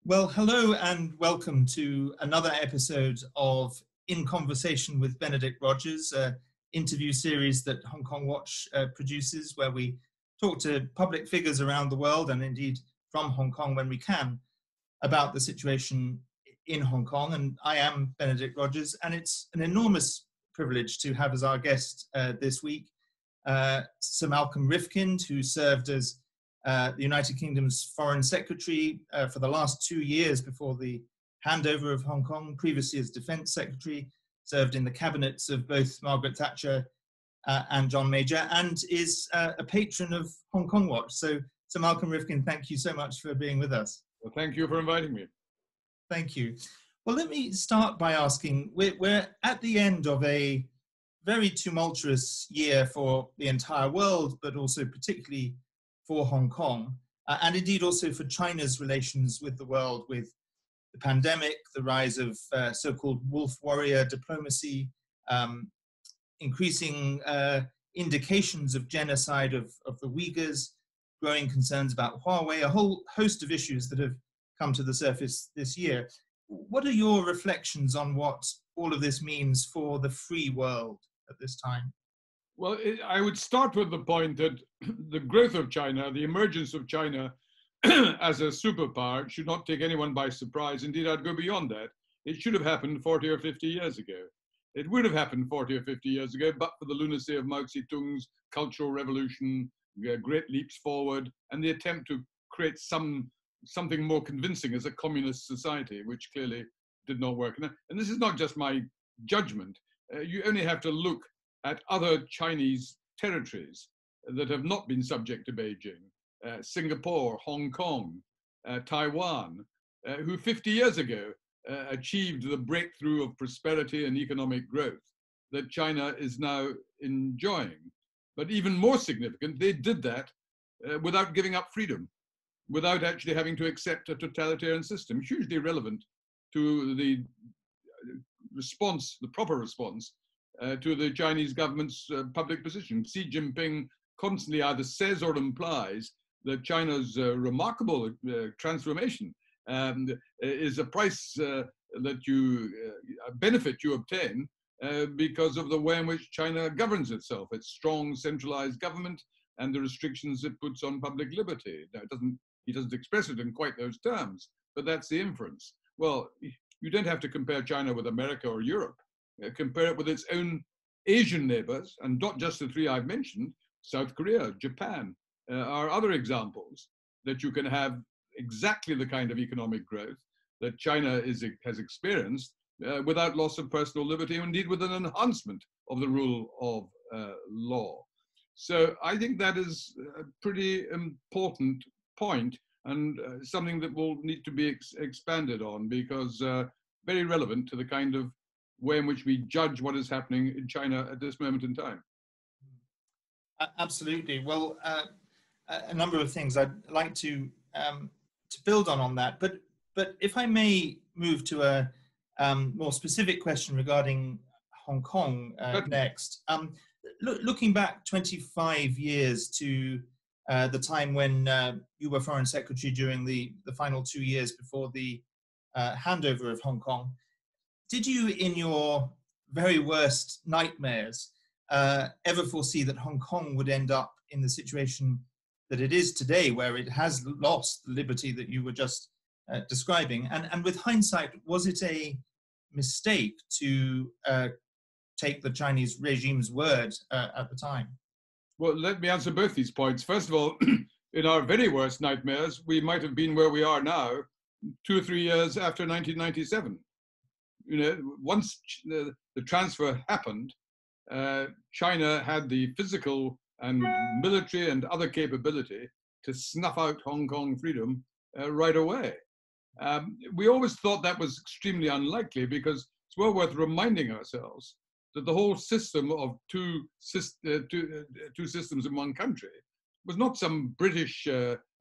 Well, hello and welcome to another episode of In Conversation with Benedict Rogers, an interview series that Hong Kong Watch produces, where we talk to public figures around the world and indeed from Hong Kong when we can about the situation in Hong Kong. And I am Benedict Rogers, and it's an enormous privilege to have as our guest this week Sir Malcolm Rifkind, who served as the United Kingdom's Foreign Secretary for the last 2 years before the handover of Hong Kong, previously as Defence Secretary, served in the cabinets of both Margaret Thatcher and John Major, and is a patron of Hong Kong Watch. So, Sir Malcolm Rifkind, thank you so much for being with us. Well, thank you for inviting me. Thank you. Well, let me start by asking, we're at the end of a very tumultuous year for the entire world, but also particularly for Hong Kong, and indeed also for China's relations with the world, with the pandemic, the rise of so-called wolf warrior diplomacy, increasing indications of genocide of the Uyghurs, growing concerns about Huawei, a whole host of issues that have come to the surface this year. What are your reflections on what all of this means for the free world at this time? Well, I would start with the point that the growth of China, the emergence of China as a superpower should not take anyone by surprise. Indeed, I'd go beyond that. It should have happened 40 or 50 years ago. It would have happened 40 or 50 years ago, but for the lunacy of Mao Zedong's Cultural Revolution, great leaps forward, and the attempt to create something more convincing as a communist society, which clearly did not work. And this is not just my judgment. You only have to look at other Chinese territories that have not been subject to Beijing, Singapore, Hong Kong, Taiwan, who 50 years ago achieved the breakthrough of prosperity and economic growth that China is now enjoying. But even more significant, they did that without giving up freedom, without actually having to accept a totalitarian system, hugely relevant to the response, the proper response to the Chinese government's public position. Xi Jinping constantly either says or implies that China's remarkable transformation is a price that you benefit you obtain because of the way in which China governs itself, its strong centralized government and the restrictions it puts on public liberty. Now, he doesn't express it in quite those terms, but that's the inference. Well, you don't have to compare China with America or Europe. Compare it with its own Asian neighbors, and not just the three I've mentioned. South Korea, Japan are other examples that you can have exactly the kind of economic growth that China has experienced without loss of personal liberty, indeed with an enhancement of the rule of law. So I think that is a pretty important point, and something that will need to be expanded on, because very relevant to the kind of way in which we judge what is happening in China at this moment in time. Absolutely. Well, a number of things I'd like to build on that. But if I may move to a more specific question regarding Hong Kong next. Looking back 25 years to the time when you were Foreign Secretary during the final 2 years before the handover of Hong Kong, did you, in your very worst nightmares, ever foresee that Hong Kong would end up in the situation that it is today, where it has lost the liberty that you were just describing? And with hindsight, was it a mistake to take the Chinese regime's word at the time? Well, let me answer both these points. First of all, in our very worst nightmares, we might have been where we are now 2 or 3 years after 1997. You know, once the transfer happened, China had the physical and military and other capability to snuff out Hong Kong freedom right away. We always thought that was extremely unlikely, because it's well worth reminding ourselves that the whole system of two systems in one country was not some British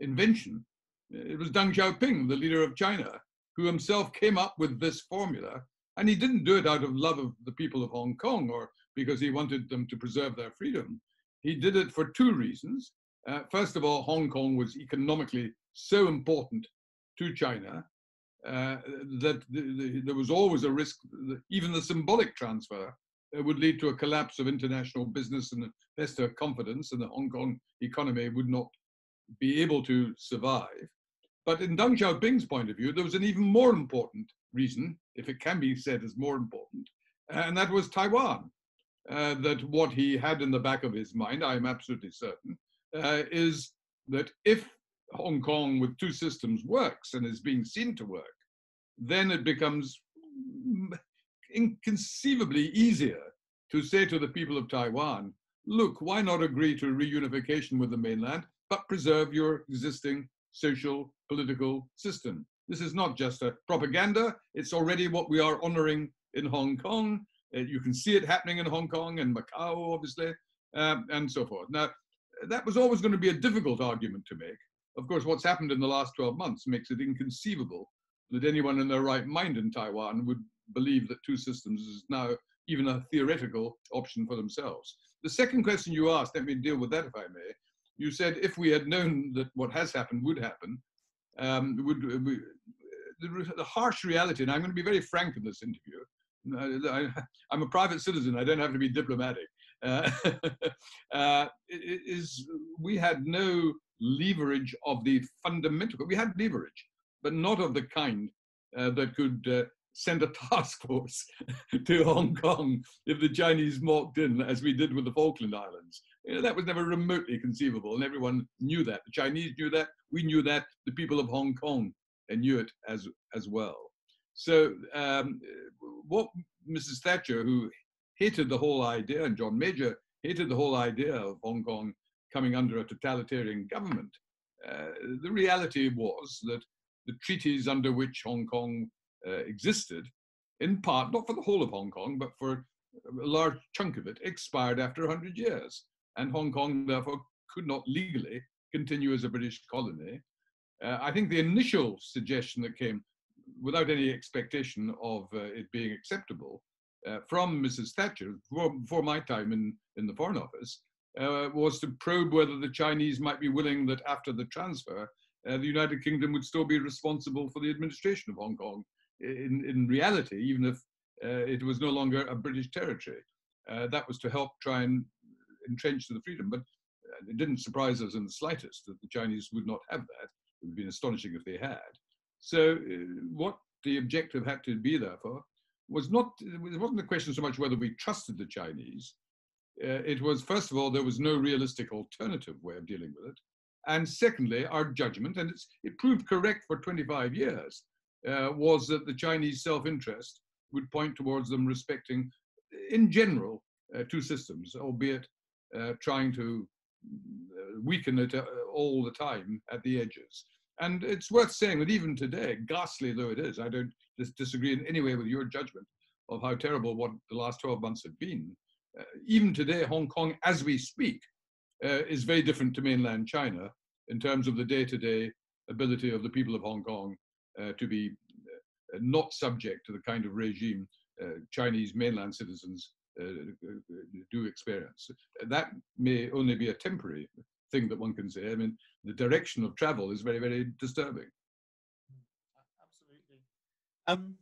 invention. It was Deng Xiaoping, the leader of China, who himself came up with this formula. And he didn't do it out of love of the people of Hong Kong or because he wanted them to preserve their freedom. He did it for 2 reasons. First of all, Hong Kong was economically so important to China that there was always a risk that even the symbolic transfer would lead to a collapse of international business and investor confidence, and the Hong Kong economy would not be able to survive. But in Deng Xiaoping's point of view, there was an even more important reason, if it can be said as more important, and that was Taiwan. That what he had in the back of his mind, I'm absolutely certain, is that if Hong Kong with two systems works and is being seen to work, then it becomes inconceivably easier to say to the people of Taiwan, look, why not agree to reunification with the mainland, but preserve your existing social, political system? This is not just a propaganda, it's already what we are honoring in Hong Kong. You can see it happening in Hong Kong and Macau, obviously, and so forth. Now, that was always going to be a difficult argument to make. Of course, what's happened in the last 12 months makes it inconceivable that anyone in their right mind in Taiwan would believe that two systems is now even a theoretical option for themselves. The second question you asked, let me deal with that if I may. You said if we had known that what has happened would happen, the harsh reality, and I'm going to be very frank in this interview, I'm a private citizen, I don't have to be diplomatic, is we had no leverage of the fundamental, we had leverage, but not of the kind that could send a task force to Hong Kong if the Chinese walked in, as we did with the Falkland Islands. You know, that was never remotely conceivable, and everyone knew that. The Chinese knew that, we knew that, the people of Hong Kong knew it as well. So what Mrs. Thatcher, who hated the whole idea, and John Major hated the whole idea of Hong Kong coming under a totalitarian government, the reality was that the treaties under which Hong Kong existed, in part, not for the whole of Hong Kong, but for a large chunk of it, expired after 100 years. And Hong Kong, therefore, could not legally continue as a British colony. I think the initial suggestion that came, without any expectation of it being acceptable, from Mrs. Thatcher, before my time in the Foreign Office, was to probe whether the Chinese might be willing that after the transfer, the United Kingdom would still be responsible for the administration of Hong Kong in reality, even if it was no longer a British territory. That was to help try and entrench the freedom, but it didn't surprise us in the slightest that the Chinese would not have that. It would have been astonishing if they had. So what the objective had to be, therefore, was not, it wasn't a question so much whether we trusted the Chinese. It was, first of all, there was no realistic alternative way of dealing with it. And secondly, our judgment, and it proved correct for 25 years, was that the Chinese self-interest would point towards them respecting, in general, two systems, albeit trying to weaken it all the time at the edges. And it's worth saying that even today, ghastly though it is, I don't disagree in any way with your judgment of how terrible what the last 12 months have been. Even today, Hong Kong, as we speak, is very different to mainland China in terms of the day-to-day ability of the people of Hong Kong to be not subject to the kind of regime Chinese mainland citizens do experience. That may only be a temporary thing that one can say. I mean, the direction of travel is very, very disturbing. Absolutely.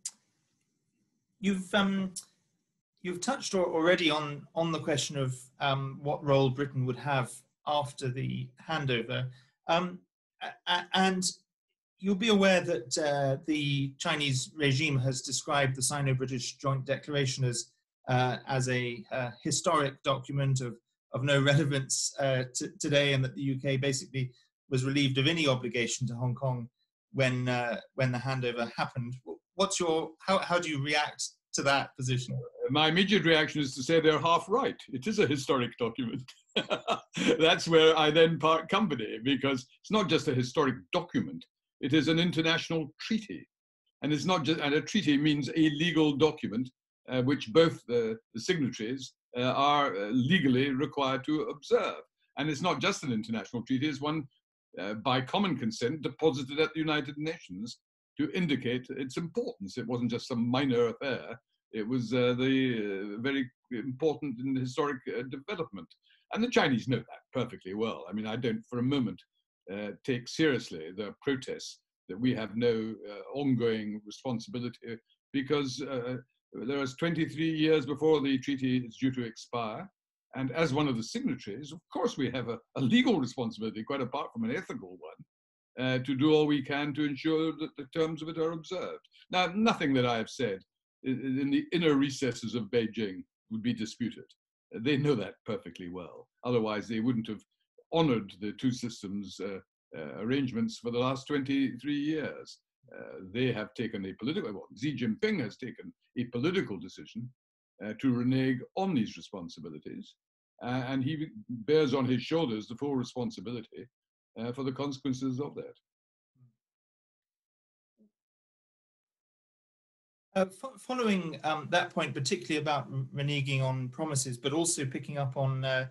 You've touched already on the question of what role Britain would have after the handover, and you'll be aware that the Chinese regime has described the Sino-British Joint Declaration as a historic document of no relevance today, and that the UK basically was relieved of any obligation to Hong Kong when the handover happened. What's your how do you react to that position? My immediate reaction is to say they're half right. It is a historic document. That's where I then part company, because it's not just a historic document. It is an international treaty. And it's not just, and a treaty means a legal document which both the signatories are legally required to observe. And it's not just an international treaty, it's one by common consent deposited at the United Nations to indicate its importance. It wasn't just some minor affair. It was the very important and historic development. And the Chinese know that perfectly well. I mean, I don't for a moment take seriously the protests that we have no ongoing responsibility because there is 23 years before the treaty is due to expire. And as one of the signatories, of course, we have a legal responsibility, quite apart from an ethical one, to do all we can to ensure that the terms of it are observed. Now, nothing that I have said in the inner recesses of Beijing would be disputed. They know that perfectly well. Otherwise, they wouldn't have honored the two systems arrangements for the last 23 years. They have taken a political, well, Xi Jinping has taken a political decision to renege on these responsibilities, and he bears on his shoulders the full responsibility for the consequences of that. Following that point, particularly about reneging on promises, but also picking up on a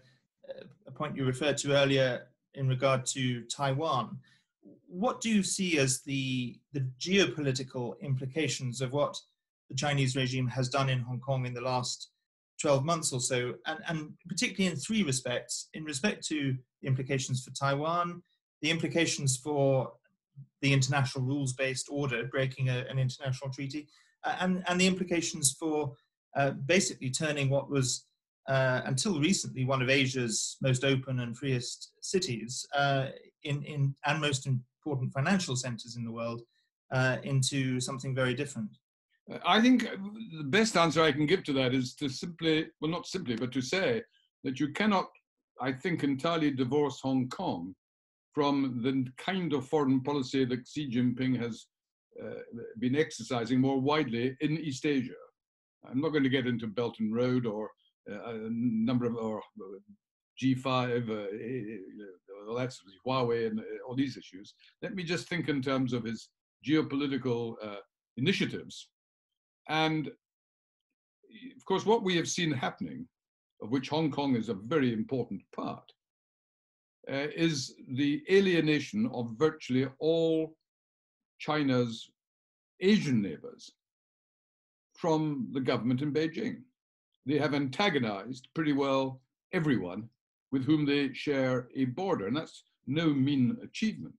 point you referred to earlier in regard to Taiwan, what do you see as the geopolitical implications of what the Chinese regime has done in Hong Kong in the last 12 months or so, and particularly in three respects: in respect to the implications for Taiwan, the implications for the international rules-based order, breaking an international treaty, and the implications for basically turning what was until recently one of Asia's most open and freest cities and most important financial centers in the world into something very different. I think the best answer I can give to that is to simply, well, not simply, but to say that you cannot, I think, entirely divorce Hong Kong from the kind of foreign policy that Xi Jinping has been exercising more widely in East Asia. I'm not going to get into Belt and Road or a number of, or G5, all that sort of Huawei and all these issues. Let me just think in terms of his geopolitical initiatives. And of course, what we have seen happening, of which Hong Kong is a very important part, is the alienation of virtually all China's Asian neighbors from the government in Beijing. They have antagonized pretty well everyone with whom they share a border, and that's no mean achievement.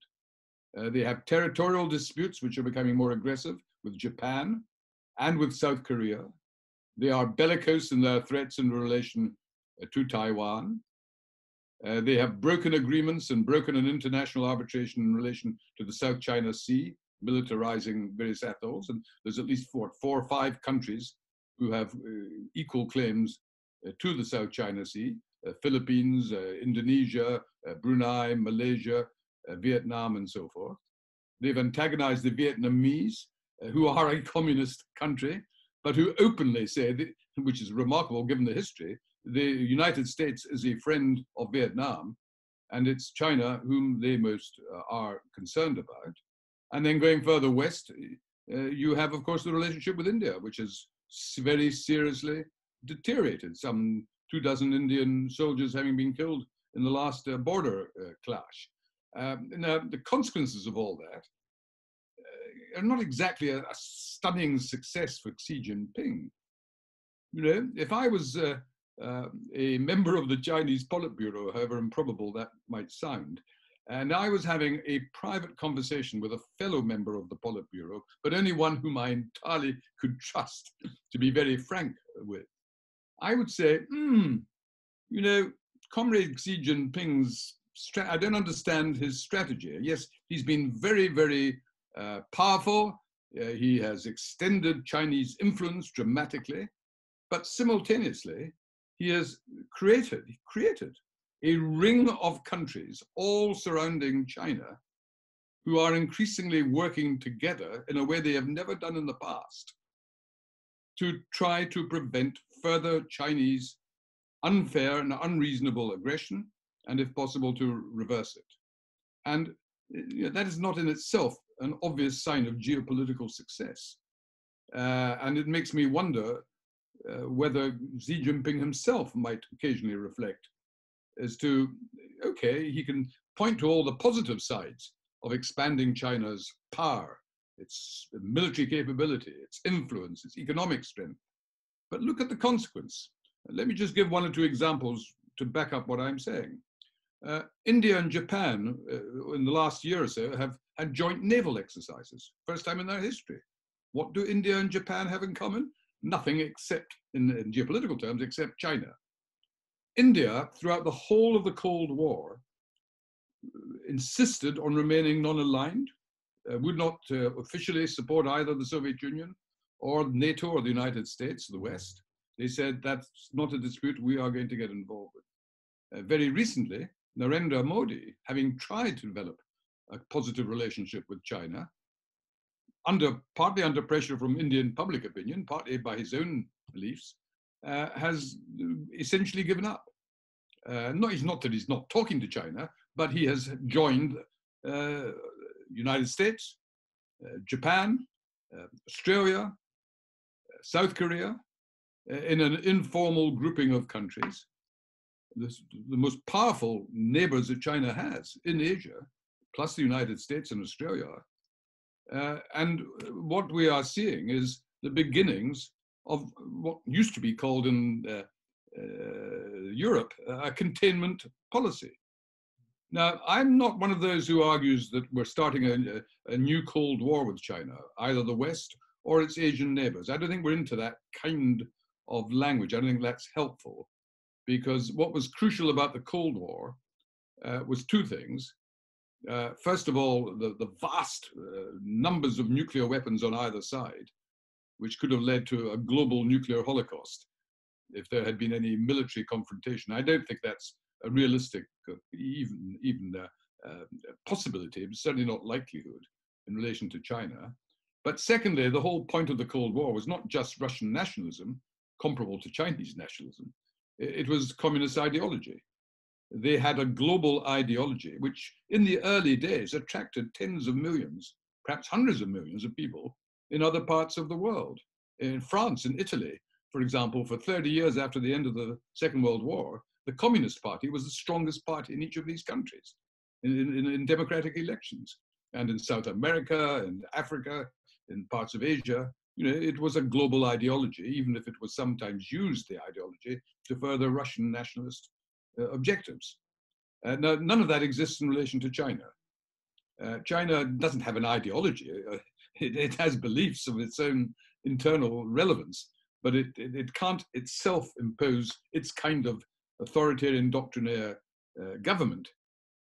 They have territorial disputes which are becoming more aggressive with Japan and with South Korea. They are bellicose in their threats in relation to Taiwan. They have broken agreements and broken an international arbitration in relation to the South China Sea, militarizing various atolls. And there's at least four or five countries who have equal claims to the South China Sea: Philippines, Indonesia, Brunei, Malaysia, Vietnam, and so forth. They've antagonized the Vietnamese, who are a communist country, but who openly say, which is remarkable given the history, the United States is a friend of Vietnam, and it's China whom they most are concerned about. And then going further west, you have, of course, the relationship with India, which has very seriously deteriorated. Some 24 Indian soldiers having been killed in the last border clash. Now, the consequences of all that are not exactly a stunning success for Xi Jinping. You know, if I was a member of the Chinese Politburo, however improbable that might sound, and I was having a private conversation with a fellow member of the Politburo, but only one whom I entirely could trust to be very frank with, I would say, you know, Comrade Xi Jinping's, I don't understand his strategy. Yes, he's been very, very powerful. He has extended Chinese influence dramatically, but simultaneously, he has created a ring of countries all surrounding China who are increasingly working together in a way they have never done in the past to try to prevent further Chinese unfair and unreasonable aggression, and if possible, to reverse it. And that is not in itself an obvious sign of geopolitical success. And it makes me wonder whether Xi Jinping himself might occasionally reflect as to, okay, he can point to all the positive sides of expanding China's power, its military capability, its influence, its economic strength. But look at the consequence. Let me just give one or two examples to back up what I'm saying. India and Japan, in the last year or so, have had joint naval exercises, first time in their history. What do India and Japan have in common? Nothing except, in geopolitical terms, except China. India, throughout the whole of the Cold War, insisted on remaining non-aligned, would not officially support either the Soviet Union or NATO or the United States, the West. They said, that's not a dispute we are going to get involved with. Very recently, Narendra Modi, having tried to develop a positive relationship with China, partly under pressure from Indian public opinion, partly by his own beliefs, has essentially given up. It's not that he's not talking to China, but he has joined United States, Japan, Australia, South Korea, in an informal grouping of countries. The most powerful neighbors that China has in Asia, plus the United States and Australia. And what we are seeing is the beginnings of what used to be called in Europe a containment policy. Now, I'm not one of those who argues that we're starting a new Cold War with China, either the West or its Asian neighbors. I don't think we're into that kind of language. I don't think that's helpful, because what was crucial about the Cold War was two things. First of all, the vast numbers of nuclear weapons on either side, which could have led to a global nuclear holocaust if there had been any military confrontation. I don't think that's a realistic, even possibility, but certainly not likelihood in relation to China. But secondly, the whole point of the Cold War was not just Russian nationalism, comparable to Chinese nationalism. It was communist ideology. They had a global ideology, which in the early days attracted tens of millions, perhaps hundreds of millions of people in other parts of the world. In France and Italy, for example, for 30 years after the end of the Second World War, the Communist Party was the strongest party in each of these countries in democratic elections. And in South America and Africa, in parts of Asia, it was a global ideology, even if it was sometimes used, the ideology, to further Russian nationalist objectives. Now, none of that exists in relation to China. China doesn't have an ideology. It has beliefs of its own internal relevance, but it can't itself impose its kind of authoritarian doctrinaire government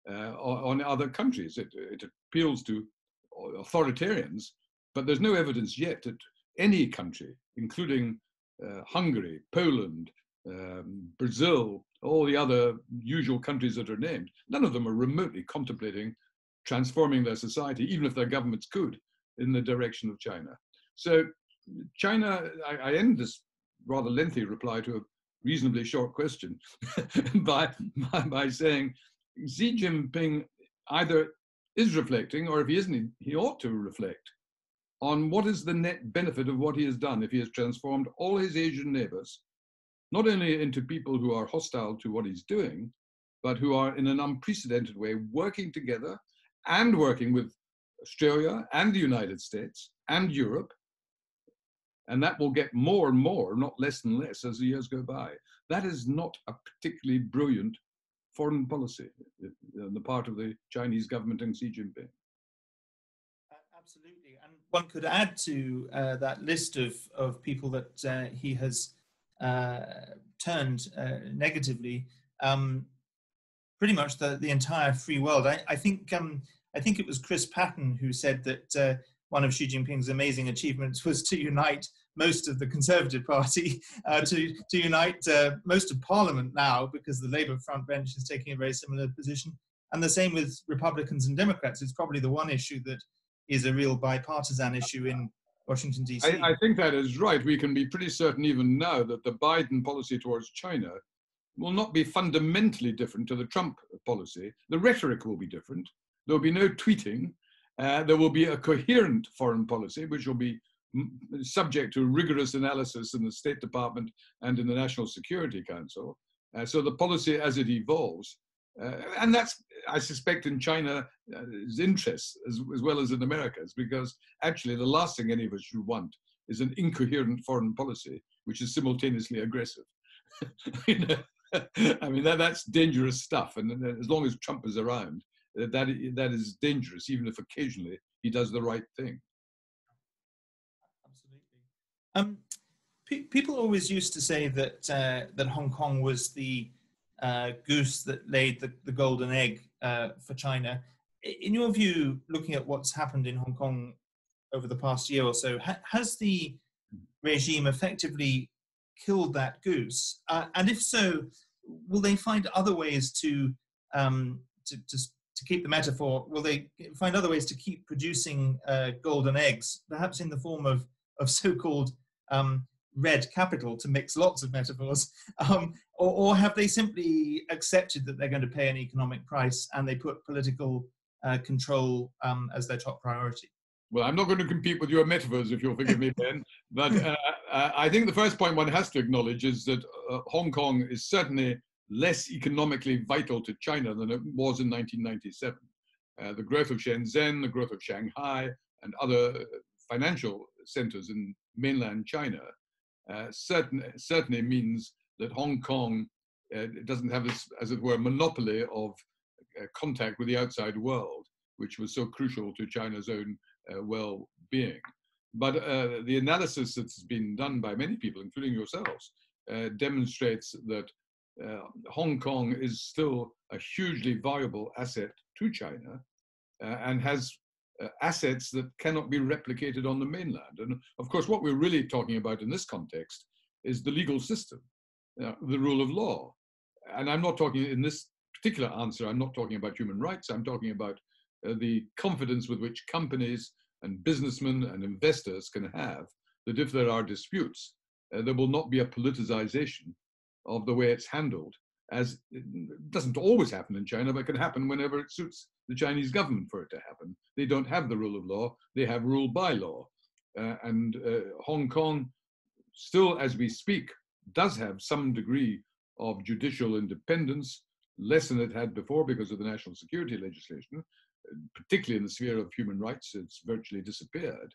on other countries. It appeals to authoritarians, but there's no evidence yet that any country, including Hungary, Poland, Brazil, all the other usual countries that are named, none of them are remotely contemplating transforming their society, even if their governments could, in the direction of China. So China, I end this rather lengthy reply to a reasonably short question by saying Xi Jinping either is reflecting, or if he isn't, he ought to reflect on what is the net benefit of what he has done if he has transformed all his Asian neighbors, not only into people who are hostile to what he's doing, but who are in an unprecedented way working together and working with Australia and the United States and Europe. And that will get more and more, not less and less, as the years go by. That is not a particularly brilliant foreign policy on the part of the Chinese government and Xi Jinping. Absolutely. And one could add to that list of people that he has turned negatively, pretty much the entire free world. I think it was Chris Patton who said that one of Xi Jinping's amazing achievements was to unite most of the Conservative Party, to unite most of Parliament now, because the Labour front bench is taking a very similar position. And the same with Republicans and Democrats. It's probably the one issue that is a real bipartisan issue in Washington, D.C. I think that is right. We can be pretty certain even now that the Biden policy towards China will not be fundamentally different to the Trump policy. The rhetoric will be different. There will be no tweeting. There will be a coherent foreign policy, which will be subject to rigorous analysis in the State Department and in the National Security Council. So the policy as it evolves, and that's, I suspect, in China's interests as well as in America's, because actually the last thing any of us should want is an incoherent foreign policy, which is simultaneously aggressive. I mean, that's dangerous stuff. And as long as Trump is around, that is dangerous, even if occasionally he does the right thing. Absolutely. People always used to say that that Hong Kong was the goose that laid the golden egg for China. In your view, looking at what's happened in Hong Kong over the past year or so, has the regime effectively killed that goose? And if so, will they find other ways to keep the metaphor? Will they find other ways to keep producing golden eggs, perhaps in the form of so-called red capital, to mix lots of metaphors, or have they simply accepted that they're going to pay an economic price and they put political control as their top priority? Well, I'm not going to compete with your metaphors, if you'll forgive me, Ben, but I think the first point one has to acknowledge is that Hong Kong is certainly less economically vital to China than it was in 1997. The growth of Shenzhen, the growth of Shanghai, and other financial centers in mainland China certainly means that Hong Kong doesn't have this, as it were, monopoly of contact with the outside world, which was so crucial to China's own well-being. But the analysis that's been done by many people, including yourselves, demonstrates that Hong Kong is still a hugely valuable asset to China and has assets that cannot be replicated on the mainland. And of course, what we're really talking about in this context is the legal system, the rule of law. And I'm not talking, in this particular answer, I'm not talking about human rights, I'm talking about the confidence with which companies and businessmen and investors can have that if there are disputes, there will not be a politicization of the way it's handled, as it doesn't always happen in China, but can happen whenever it suits the Chinese government for it to happen. They don't have the rule of law, they have rule by law. And Hong Kong, still as we speak, does have some degree of judicial independence, less than it had before because of the national security legislation, particularly in the sphere of human rights. It's virtually disappeared.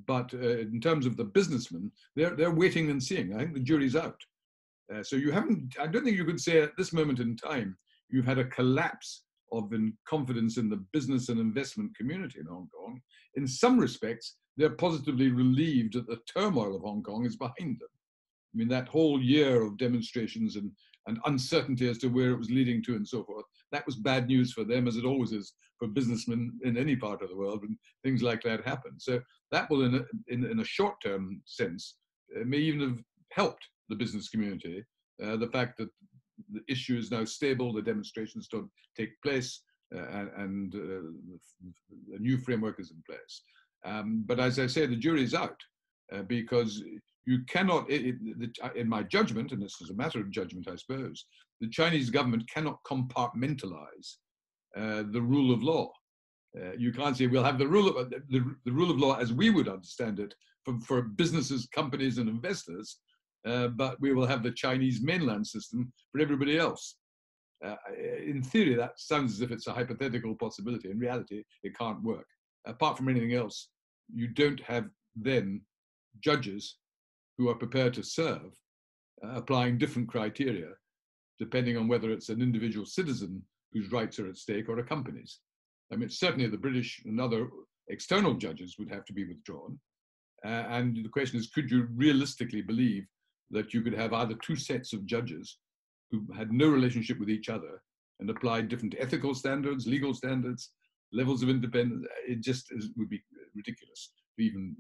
But in terms of the businessmen, they're waiting and seeing. I think the jury's out. So you haven't, I don't think you could say at this moment in time, you've had a collapse of confidence in the business and investment community in Hong Kong. In some respects, they're positively relieved that the turmoil of Hong Kong is behind them. I mean, that whole year of demonstrations and uncertainty as to where it was leading to and so forth, that was bad news for them, as it always is for businessmen in any part of the world when things like that happen. So that will, in a short-term sense, may even have helped the business community. The fact that the issue is now stable, the demonstrations don't take place, and a new framework is in place. But as I say, the jury's out because you cannot, in my judgment, and this is a matter of judgment, I suppose, the Chinese government cannot compartmentalize the rule of law. You can't say we'll have the rule of law as we would understand it for businesses, companies, and investors, but we will have the Chinese mainland system for everybody else. In theory, that sounds as if it's a hypothetical possibility. In reality, it can't work. Apart from anything else, you don't have then judges who are prepared to serve, applying different criteria, depending on whether it's an individual citizen whose rights are at stake or a company's. I mean, certainly the British and other external judges would have to be withdrawn. And the question is, could you realistically believe that you could have either two sets of judges who had no relationship with each other and applied different ethical standards, legal standards, levels of independence? It just would be ridiculous to even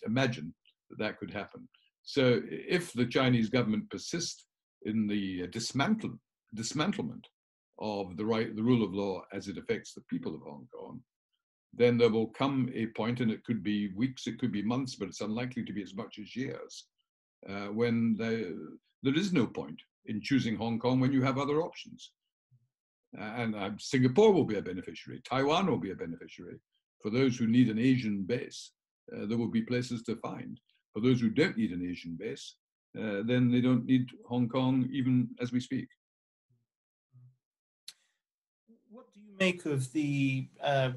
imagine that that could happen. So if the Chinese government persists in the dismantlement of the rule of law as it affects the people of Hong Kong, then there will come a point, and it could be weeks, it could be months, but it's unlikely to be as much as years, when there is no point in choosing Hong Kong when you have other options. And Singapore will be a beneficiary, Taiwan will be a beneficiary. For those who need an Asian base, there will be places to find. For those who don't need an Asian base, then they don't need Hong Kong even as we speak. What do you make of the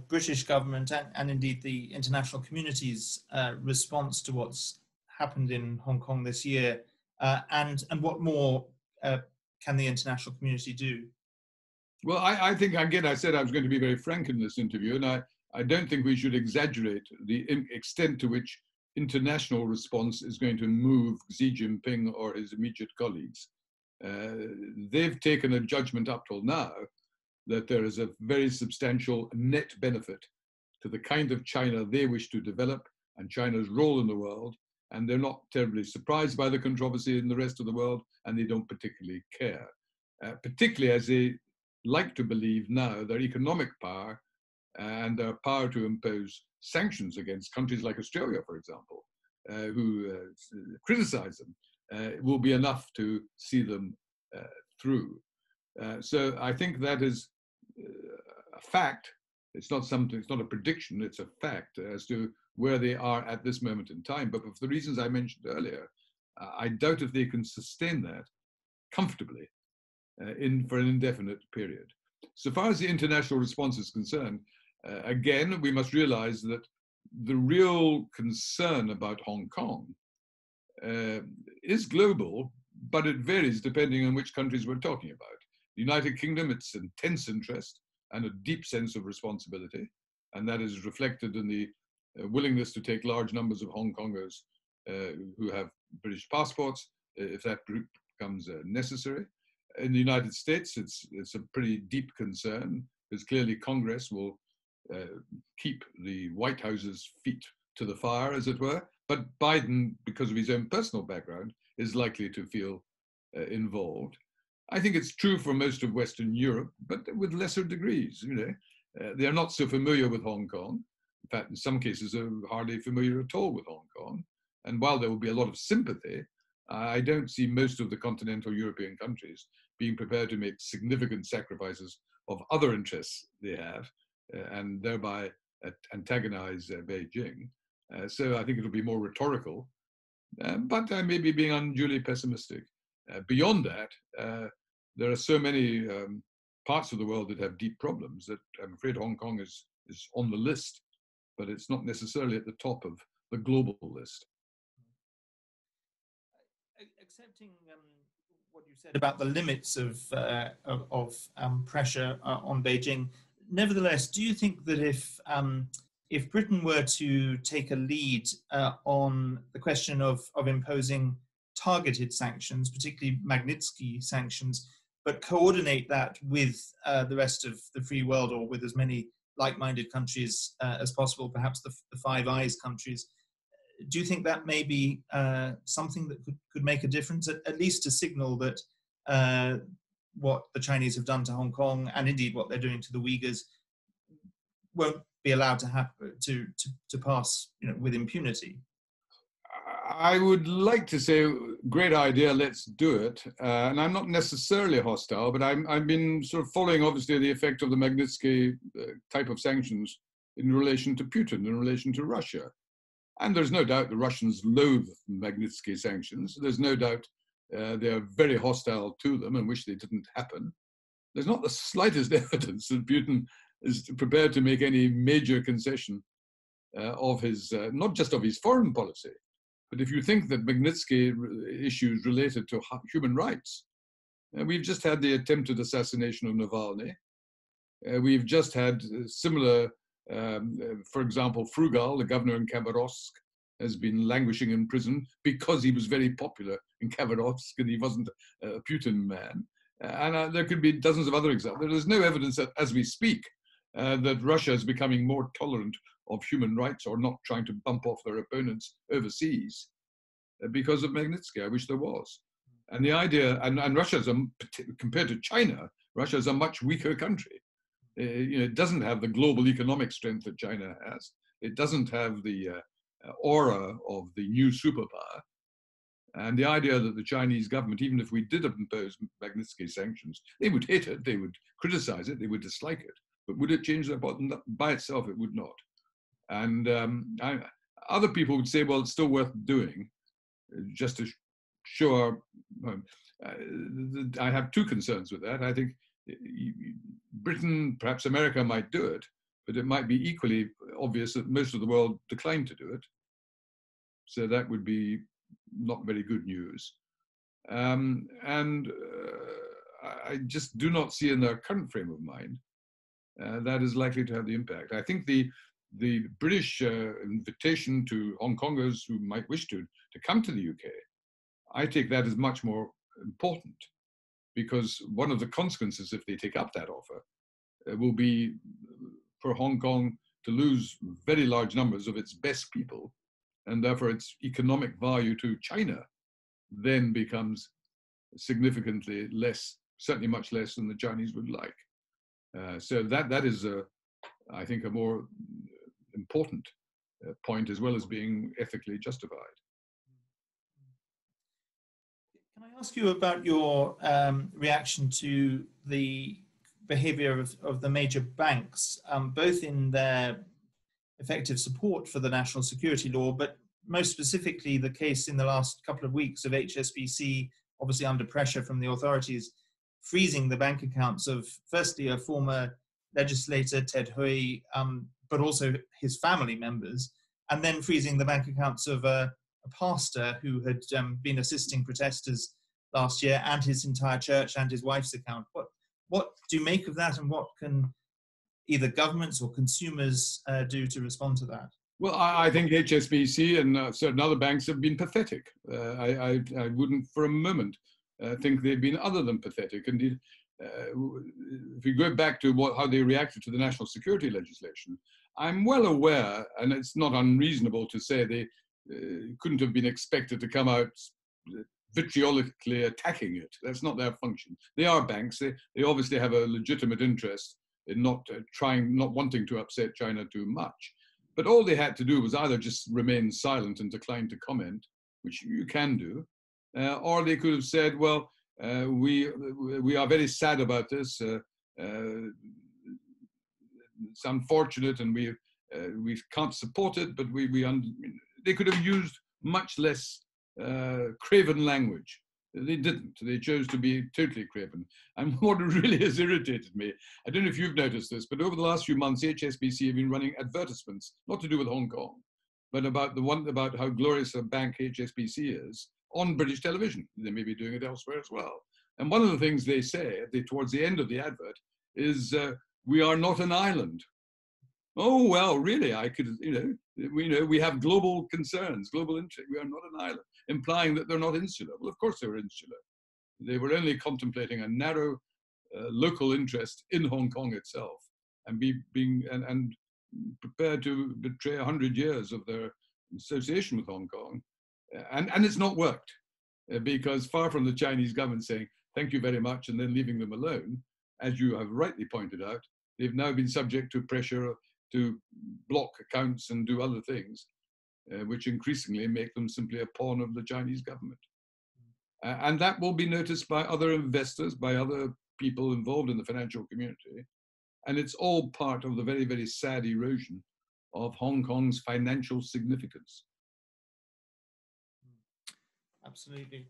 British government and indeed the international community's response to what's happened in Hong Kong this year, and what more can the international community do? Well, I think, again, I said I was going to be very frank in this interview, and I don't think we should exaggerate the extent to which international response is going to move Xi Jinping or his immediate colleagues. They've taken a judgment up till now that there is a very substantial net benefit to the kind of China they wish to develop and China's role in the world, and they're not terribly surprised by the controversy in the rest of the world, and they don't particularly care, particularly as they like to believe now their economic power and their power to impose sanctions against countries like Australia, for example, who criticize them, will be enough to see them through. So I think that is a fact. It's not something, it's not a prediction, it's a fact as to where they are at this moment in time. But for the reasons I mentioned earlier, I doubt if they can sustain that comfortably for an indefinite period. So far as the international response is concerned, again, we must realize that the real concern about Hong Kong is global, but it varies depending on which countries we're talking about. The United Kingdom, it's intense interest and a deep sense of responsibility, and that is reflected in the willingness to take large numbers of Hong Kongers who have British passports, if that becomes necessary. In the United States, it's a pretty deep concern, because clearly Congress will keep the White House's feet to the fire, as it were. But Biden, because of his own personal background, is likely to feel involved. I think it's true for most of Western Europe, but with lesser degrees. You know, they are not so familiar with Hong Kong. In fact, in some cases, they're hardly familiar at all with Hong Kong. And while there will be a lot of sympathy, I don't see most of the continental European countries being prepared to make significant sacrifices of other interests they have, and thereby antagonize Beijing. So I think it'll be more rhetorical, but I may be being unduly pessimistic. Beyond that, there are so many parts of the world that have deep problems that I'm afraid Hong Kong is on the list, but it's not necessarily at the top of the global list. Accepting what you said about the limits of pressure on Beijing, nevertheless, do you think that if Britain were to take a lead on the question of imposing targeted sanctions, particularly Magnitsky sanctions, but coordinate that with the rest of the free world, or with as many like-minded countries as possible, perhaps the Five Eyes countries, do you think that may be something that could make a difference, at least to signal that what the Chinese have done to Hong Kong, and indeed what they're doing to the Uyghurs, won't be allowed to happen to pass, with impunity? I would like to say, great idea, let's do it. And I'm not necessarily hostile, but I've been sort of following, obviously, the effect of the Magnitsky type of sanctions in relation to Putin, in relation to Russia. And there's no doubt the Russians loathe Magnitsky sanctions. There's no doubt they're very hostile to them and wish they didn't happen. There's not the slightest evidence that Putin is prepared to make any major concession of his, not just of his foreign policy, but if you think that Magnitsky issues related to human rights, we've just had the attempted assassination of Navalny. We've just had similar, for example, Frugal, the governor in Khabarovsk, has been languishing in prison because he was very popular in Khabarovsk and he wasn't a Putin man. And there could be dozens of other examples. There's no evidence that, as we speak, that Russia is becoming more tolerant of human rights or not trying to bump off their opponents overseas because of Magnitsky. I wish there was. And the idea, and Russia's, compared to China, Russia is a much weaker country. It doesn't have the global economic strength that China has. It doesn't have the aura of the new superpower. And the idea that the Chinese government, even if we did impose Magnitsky sanctions, they would hate it, they would criticize it, they would dislike it. But would it change their bottom? By itself, it would not. And other people would say, well, it's still worth doing, just to show I have two concerns with that. I think Britain, perhaps America might do it, but it might be equally obvious that most of the world declined to do it. So that would be not very good news. And I just do not see in their current frame of mind that is likely to have the impact. I think the British invitation to Hong Kongers who might wish to come to the UK, I take that as much more important, because one of the consequences if they take up that offer will be for Hong Kong to lose very large numbers of its best people, and therefore its economic value to China then becomes significantly less, certainly much less than the Chinese would like. So that is, I think, a more important point, as well as being ethically justified. Can I ask you about your reaction to the behavior of the major banks, both in their effective support for the national security law, but most specifically the case in the last couple of weeks of HSBC, obviously under pressure from the authorities, freezing the bank accounts of, firstly, a former legislator, Ted Hui, but also his family members, and then freezing the bank accounts of a pastor who had been assisting protesters last year, and his entire church and his wife's account. What do you make of that, and what can either governments or consumers do to respond to that? Well, I think HSBC and certain other banks have been pathetic. I wouldn't for a moment think they've been other than pathetic. Indeed, if you go back to how they reacted to the national security legislation, I'm well aware, and it's not unreasonable to say they couldn't have been expected to come out vitriolically attacking it. That's not their function. They are banks. They obviously have a legitimate interest in not wanting to upset China too much. But all they had to do was either just remain silent and decline to comment, which you can do, or they could have said, well, we are very sad about this. It's unfortunate, and we can't support it, but they could have used much less craven language. They didn't. They chose to be totally craven. And what really has irritated me, I don't know if you've noticed this, but over the last few months, HSBC have been running advertisements, not to do with Hong Kong, but about how glorious a bank HSBC is on British television. They may be doing it elsewhere as well. And one of the things they say towards the end of the advert is, we are not an island. Oh, well, really, we have global concerns, global interest. We are not an island, implying that they're not insular. Well, of course they were insular. They were only contemplating a narrow local interest in Hong Kong itself, and and prepared to betray 100 years of their association with Hong Kong. And it's not worked, because far from the Chinese government saying, thank you very much, and then leaving them alone, as you have rightly pointed out, they've now been subject to pressure to block accounts and do other things, which increasingly make them simply a pawn of the Chinese government. And that will be noticed by other investors, by other people involved in the financial community. And it's all part of the very, very sad erosion of Hong Kong's financial significance. Absolutely.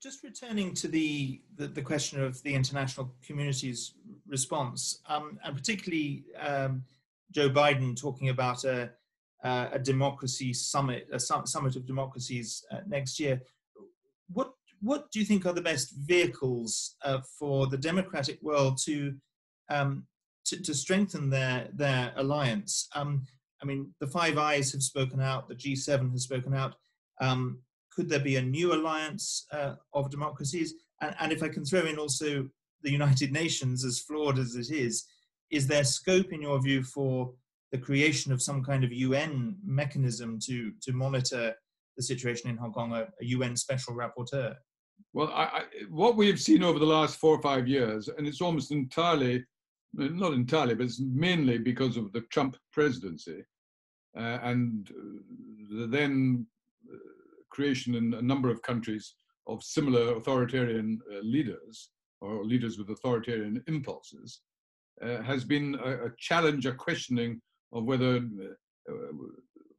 Just returning to the question of the international community's response, and particularly Joe Biden talking about a democracy summit, a summit of democracies next year. What do you think are the best vehicles for the democratic world to strengthen their alliance? I mean, the Five Eyes have spoken out, the G7 has spoken out. Could there be a new alliance of democracies? And if I can throw in also the United Nations, as flawed as it is there scope, in your view, for the creation of some kind of UN mechanism to monitor the situation in Hong Kong, a UN special rapporteur? Well, what we have seen over the last 4 or 5 years, and it's almost entirely, not entirely, but it's mainly because of the Trump presidency and the then creation in a number of countries of similar authoritarian leaders, or leaders with authoritarian impulses, has been a challenge, a questioning of whether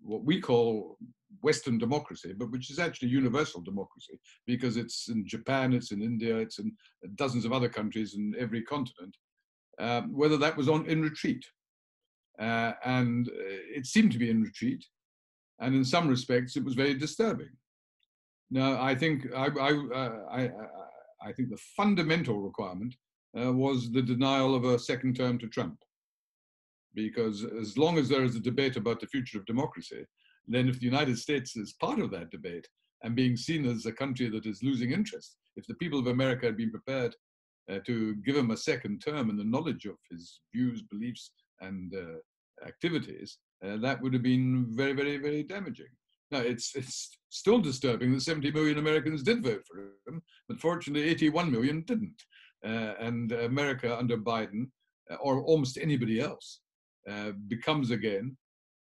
what we call Western democracy, but which is actually universal democracy, because it's in Japan, it's in India, it's in dozens of other countries in every continent, whether that was in retreat. And it seemed to be in retreat, and in some respects it was very disturbing. Now, I think I think the fundamental requirement was the denial of a second term to Trump. Because as long as there is a debate about the future of democracy, then if the United States is part of that debate and being seen as a country that is losing interest, if the people of America had been prepared to give him a second term in the knowledge of his views, beliefs, and activities, that would have been very, very, very damaging. Now, it's still disturbing that 70 million Americans did vote for him, but fortunately 81 million didn't. And America under Biden, or almost anybody else, becomes again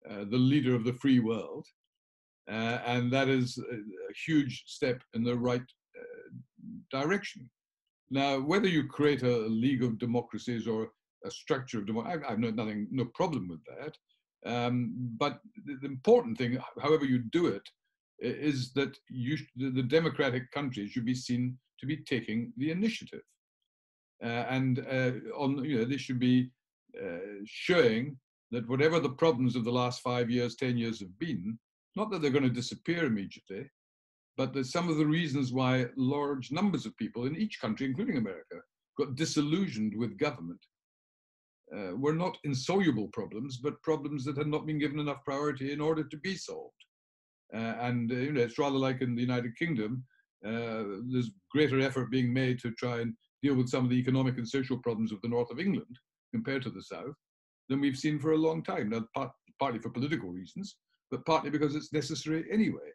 the leader of the free world. And that is a huge step in the right direction. Now, whether you create a league of democracies or a structure of democracy, I've no problem with that. But the important thing, however you do it, is that the democratic countries should be seen to be taking the initiative, they should be showing that whatever the problems of the last 5 years, 10 years have been, not that they're going to disappear immediately, but that some of the reasons why large numbers of people in each country, including America, got disillusioned with government were not insoluble problems, but problems that had not been given enough priority in order to be solved. It's rather like in the United Kingdom, there's greater effort being made to try and deal with some of the economic and social problems of the north of England compared to the south than we've seen for a long time. Now, partly for political reasons, but partly because it's necessary anyway.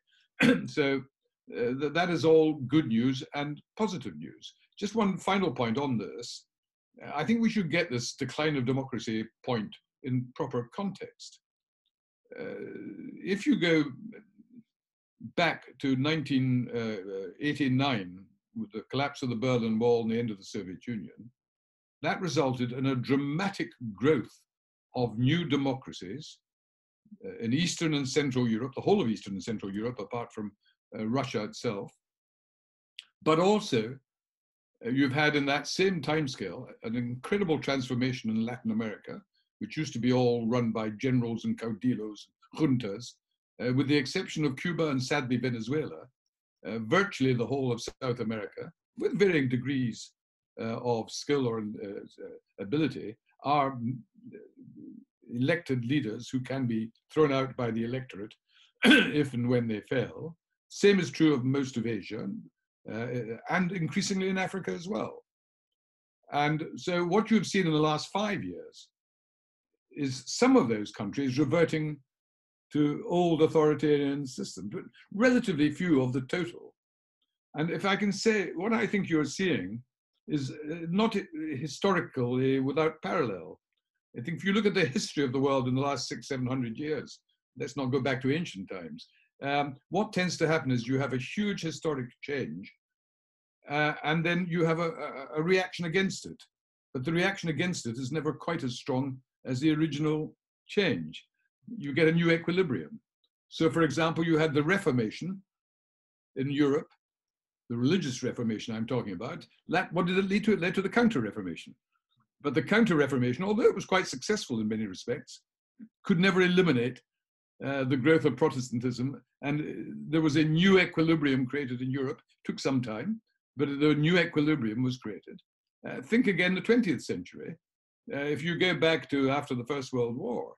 So that is all good news and positive news. Just one final point on this. I think we should get this decline of democracy point in proper context. If you go back to 1989, with the collapse of the Berlin Wall and the end of the Soviet Union, that resulted in a dramatic growth of new democracies in Eastern and Central Europe, the whole of Eastern and Central Europe, apart from Russia itself. But also, you've had in that same timescale an incredible transformation in Latin America, which used to be all run by generals and caudillos, juntas, with the exception of Cuba and sadly Venezuela. Virtually the whole of South America, with varying degrees of skill or ability, are elected leaders who can be thrown out by the electorate if and when they fail. Same is true of most of Asia, and increasingly in Africa as well. And so what you've seen in the last 5 years is some of those countries reverting to old authoritarian systems, but relatively few of the total. And if I can say, what I think you're seeing is not historically without parallel. I think if you look at the history of the world in the last 600-700 years, let's not go back to ancient times, what tends to happen is you have a huge historic change, and then you have a reaction against it. But the reaction against it is never quite as strong as the original change. You get a new equilibrium. So, for example, you had the Reformation in Europe, the religious Reformation I'm talking about. What did it lead to? It led to the Counter-Reformation. But the Counter-Reformation, although it was quite successful in many respects, could never eliminate the growth of Protestantism. And there was a new equilibrium created in Europe. It took some time, but the new equilibrium was created. Think again the 20th century. If you go back to after the First World War,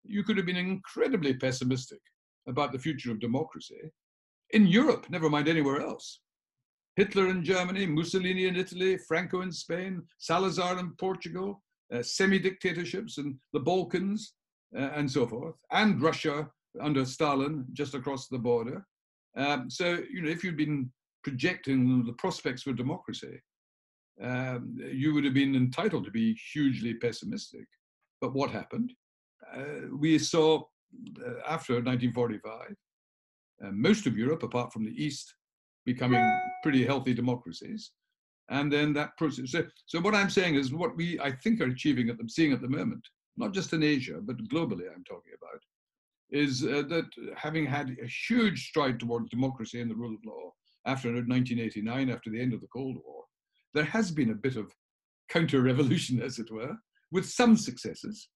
you could have been incredibly pessimistic about the future of democracy in Europe, never mind anywhere else. Hitler in Germany, Mussolini in Italy, Franco in Spain, Salazar in Portugal, semi-dictatorships in the Balkans, and so forth, and Russia under Stalin just across the border. So, if you'd been projecting the prospects for democracy, you would have been entitled to be hugely pessimistic. But what happened? We saw after 1945, most of Europe, apart from the East, becoming pretty healthy democracies. And then that process. So what I'm saying is what I think are seeing at the moment, not just in Asia, but globally I'm talking about, is that having had a huge stride towards democracy and the rule of law after 1989, after the end of the Cold War, there has been a bit of counter-revolution, as it were, with some successes.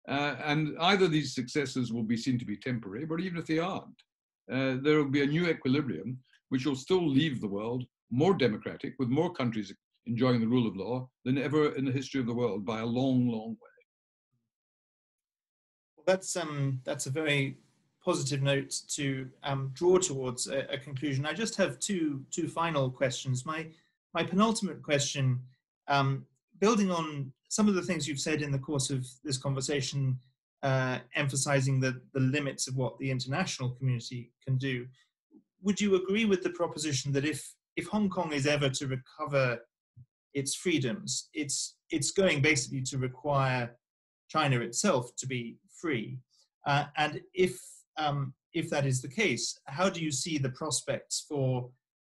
And either these successes will be seen to be temporary, but even if they aren't, there will be a new equilibrium which will still leave the world more democratic, with more countries enjoying the rule of law than ever in the history of the world by a long, long way. Well, that's a very positive note to draw towards a conclusion. I just have two final questions. My penultimate question, building on some of the things you've said in the course of this conversation, emphasizing the limits of what the international community can do. Would you agree with the proposition that if Hong Kong is ever to recover its freedoms, it's going basically to require China itself to be free? And if that is the case, how do you see the prospects for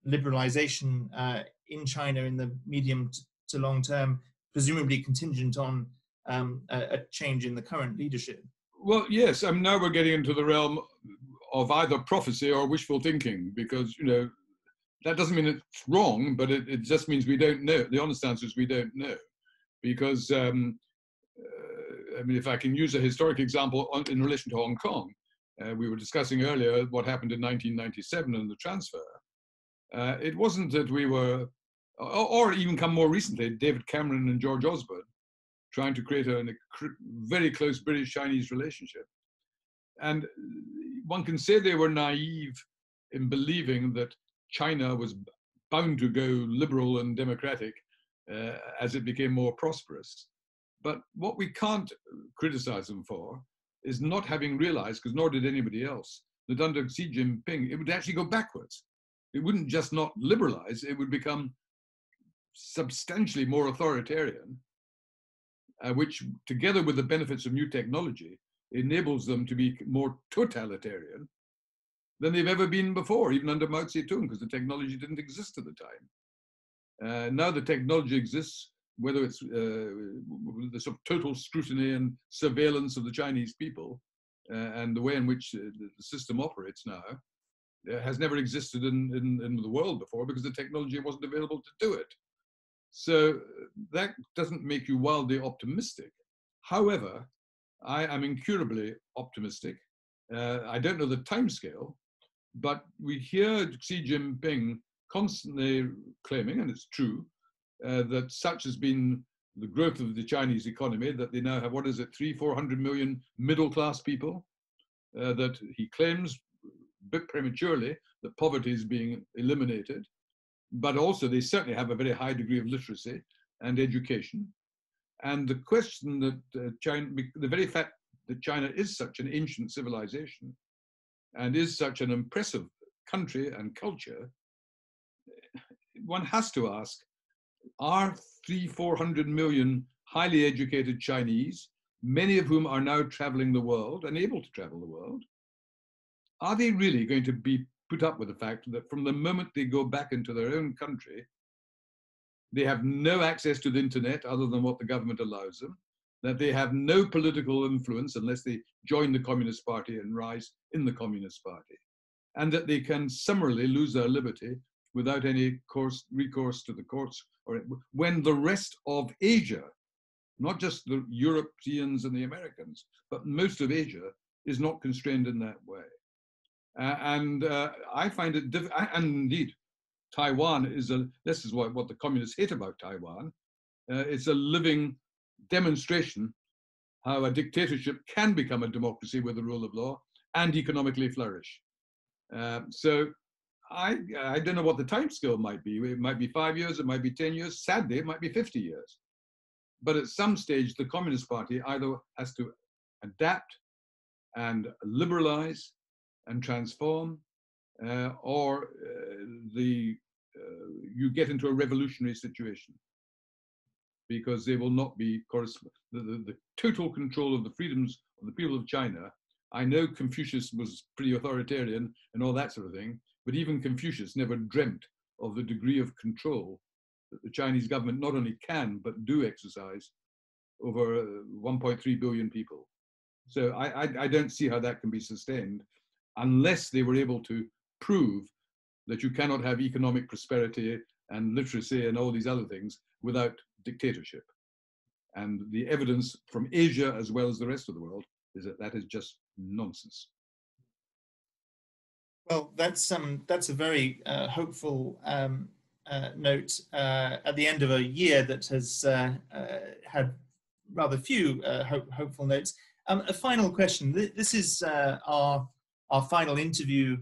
liberalization in China in the medium to long term, presumably contingent on a change in the current leadership? Well, yes, now we're getting into the realm of either prophecy or wishful thinking, because, that doesn't mean it's wrong, but it just means we don't know. The honest answer is we don't know. Because, if I can use a historic example in relation to Hong Kong, we were discussing earlier what happened in 1997 and the transfer. It wasn't that we were, or even come more recently, David Cameron and George Osborne, trying to create a very close British-Chinese relationship. And one can say they were naive in believing that China was bound to go liberal and democratic as it became more prosperous. But what we can't criticize them for is not having realized, because nor did anybody else, that under Xi Jinping, it would actually go backwards. It wouldn't just not liberalize, it would become substantially more authoritarian, which, together with the benefits of new technology, enables them to be more totalitarian than they've ever been before, even under Mao Zedong, because the technology didn't exist at the time. Now the technology exists, whether it's the sort of total scrutiny and surveillance of the Chinese people and the way in which the system operates now has never existed in the world before, because the technology wasn't available to do it. So that doesn't make you wildly optimistic. However, I am incurably optimistic. I don't know the timescale, but we hear Xi Jinping constantly claiming, and it's true, that such has been the growth of the Chinese economy, that they now have, 300-400 million middle-class people, that he claims, a bit prematurely, that poverty is being eliminated, but also they certainly have a very high degree of literacy and education. And the question that China, the very fact that China is such an ancient civilization and is such an impressive country and culture, one has to ask, are 300-400 million highly educated Chinese, many of whom are now traveling the world and able to travel the world, are they really going to be put up with the fact that from the moment they go back into their own country, they have no access to the internet other than what the government allows them, that they have no political influence unless they join the Communist Party and rise in the Communist Party, and that they can summarily lose their liberty without any recourse to the courts, or when the rest of Asia, not just the Europeans and the Americans, but most of Asia is not constrained in that way. I find it difficult, and indeed, Taiwan is this is what the communists hate about Taiwan. It's a living demonstration how a dictatorship can become a democracy with the rule of law and economically flourish. So I don't know what the time scale might be. It might be 5 years, it might be 10 years. Sadly, it might be 50 years. But at some stage, the Communist Party either has to adapt and liberalize and transform, or you get into a revolutionary situation, because they will not be the total control of the freedoms of the people of China. I know Confucius was pretty authoritarian and all that sort of thing, but even Confucius never dreamt of the degree of control that the Chinese government not only can, but do exercise over 1.3 billion people. So I don't see how that can be sustained unless they were able to prove that you cannot have economic prosperity and literacy and all these other things without dictatorship. And the evidence from Asia as well as the rest of the world is that that is just nonsense. Well, that's a very hopeful note at the end of a year that has had rather few hopeful notes. A final question. This is our final interview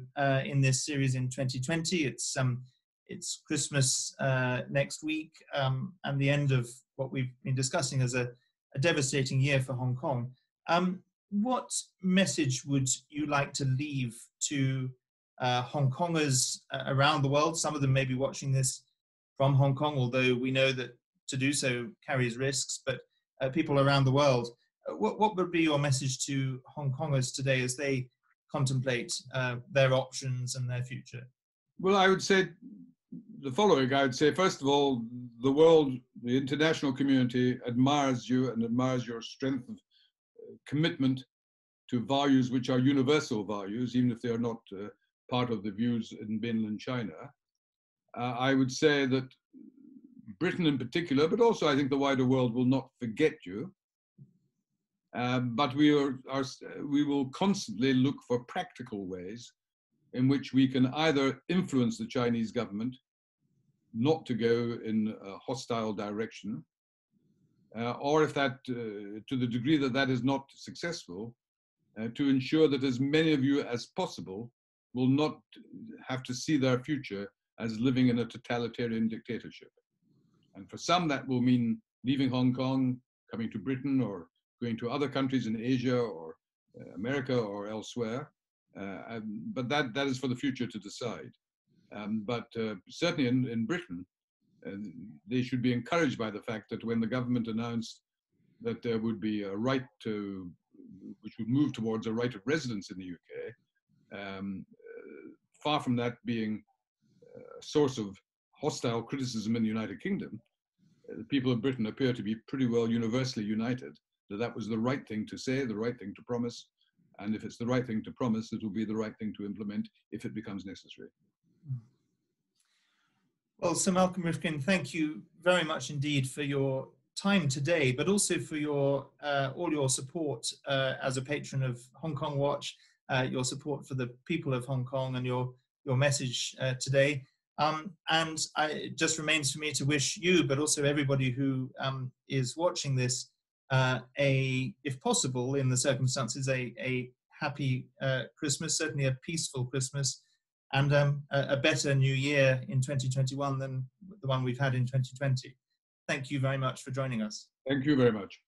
in this series in 2020. It's Christmas next week, and the end of what we've been discussing as a devastating year for Hong Kong. What message would you like to leave to Hong Kongers around the world? Some of them may be watching this from Hong Kong, although we know that to do so carries risks, but people around the world. What would be your message to Hong Kongers today as they contemplate their options and their future? Well, I would say the following. I would say, first of all, the world, the international community admires you and admires your strength of commitment to values which are universal values, even if they are not part of the views in mainland China. I would say that Britain in particular, but also I think the wider world, will not forget you. But we will constantly look for practical ways in which we can either influence the Chinese government not to go in a hostile direction, or if that, to the degree that that is not successful, to ensure that as many of you as possible will not have to see their future as living in a totalitarian dictatorship. And for some, that will mean leaving Hong Kong, coming to Britain, or going to other countries in Asia or America or elsewhere. But that is for the future to decide. But certainly in Britain, they should be encouraged by the fact that when the government announced that there would be a right to, which would move towards a right of residence in the UK, far from that being a source of hostile criticism in the United Kingdom, the people of Britain appear to be pretty well universally united that that was the right thing to say, the right thing to promise, and if it's the right thing to promise, it will be the right thing to implement if it becomes necessary. Well, Sir Malcolm Rifkind, thank you very much indeed for your time today, but also for your all your support as a patron of Hong Kong Watch, your support for the people of Hong Kong, and your message today. And it just remains for me to wish you, but also everybody who is watching this, if possible, in the circumstances, a happy Christmas, certainly a peaceful Christmas, and a better new year in 2021 than the one we've had in 2020. Thank you very much for joining us. Thank you very much.